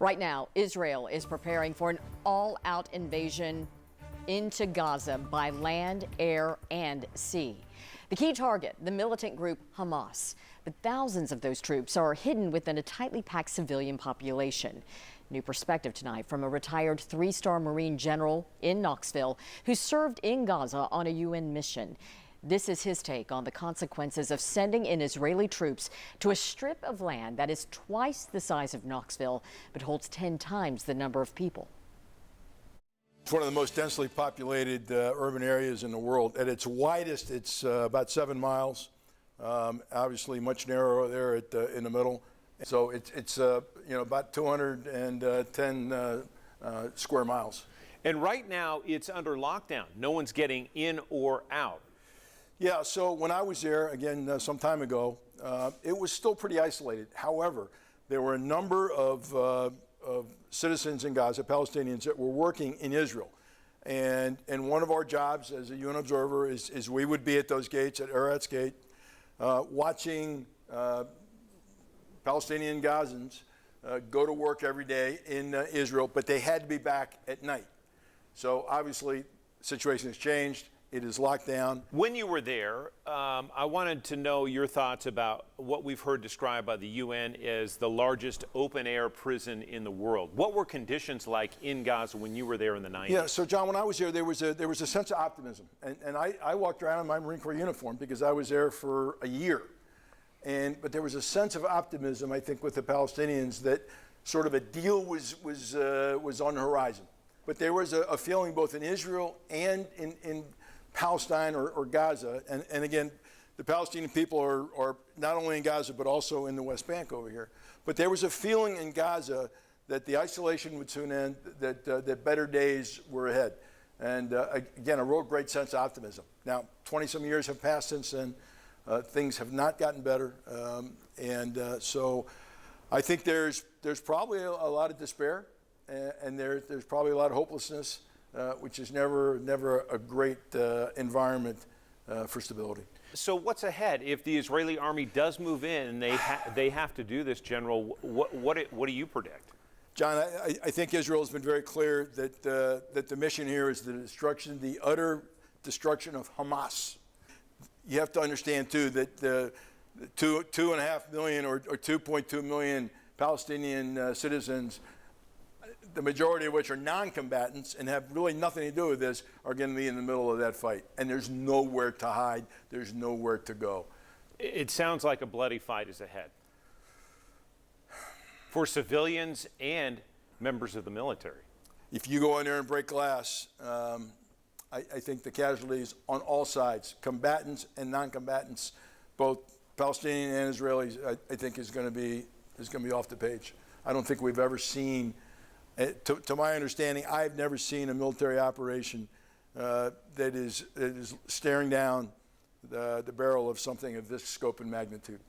Right now, Israel is preparing for an all-out invasion into Gaza by land, air, and sea. The key target, the militant group Hamas. But thousands of those troops are hidden within a tightly packed civilian population. New perspective tonight from a retired three-star Marine general in Knoxville who served in Gaza on a UN mission. This is his take on the consequences of sending in Israeli troops to a strip of land that is twice the size of Knoxville, but holds 10 times the number of people. It's one of the most densely populated urban areas in the world. At its widest, it's about 7 miles. Obviously, much narrower there in the middle. So it's about 210 square miles. And right now, it's under lockdown. No one's getting in or out. Yeah, so when I was there, again, some time ago, it was still pretty isolated. However, there were a number of citizens in Gaza, Palestinians, that were working in Israel. And one of our jobs as a UN observer is we would be at those gates, at Eretz Gate, watching Palestinian Gazans go to work every day in Israel, but they had to be back at night. So obviously, the situation has changed. It is locked down. When you were there, I wanted to know your thoughts about what we've heard described by the UN as the largest open-air prison in the world. What were conditions like in Gaza when you were there in the 90s? Yeah, so John, when I was there was a sense of optimism. And I walked around in my Marine Corps uniform because I was there for a year. But there was a sense of optimism, I think, with the Palestinians that sort of a deal was on the horizon. But there was a feeling both in Israel and in Palestine or Gaza, and again, the Palestinian people are not only in Gaza but also in the West Bank over here. But there was a feeling in Gaza that the isolation would soon end, that better days were ahead, and again, a real great sense of optimism. Now, 20-some years have passed since then. Things have not gotten better, so I think there's probably a lot of despair, and there's probably a lot of hopelessness. Which is never a great environment for stability. So what's ahead if the Israeli army does move in and they have to do this, General? What do you predict? John, I think Israel has been very clear that the mission here is the utter destruction of Hamas. You have to understand too that 2.5 million or 2.2 million Palestinian citizens, the majority of which are non-combatants and have really nothing to do with this, are going to be in the middle of that fight. And there's nowhere to hide. There's nowhere to go. It sounds like a bloody fight is ahead for civilians and members of the military. If you go in there and break glass, I think the casualties on all sides, combatants and non-combatants, both Palestinian and Israelis, I think is going to be off the page. I don't think we've ever seen. To my understanding, I've never seen a military operation that is staring down the barrel of something of this scope and magnitude.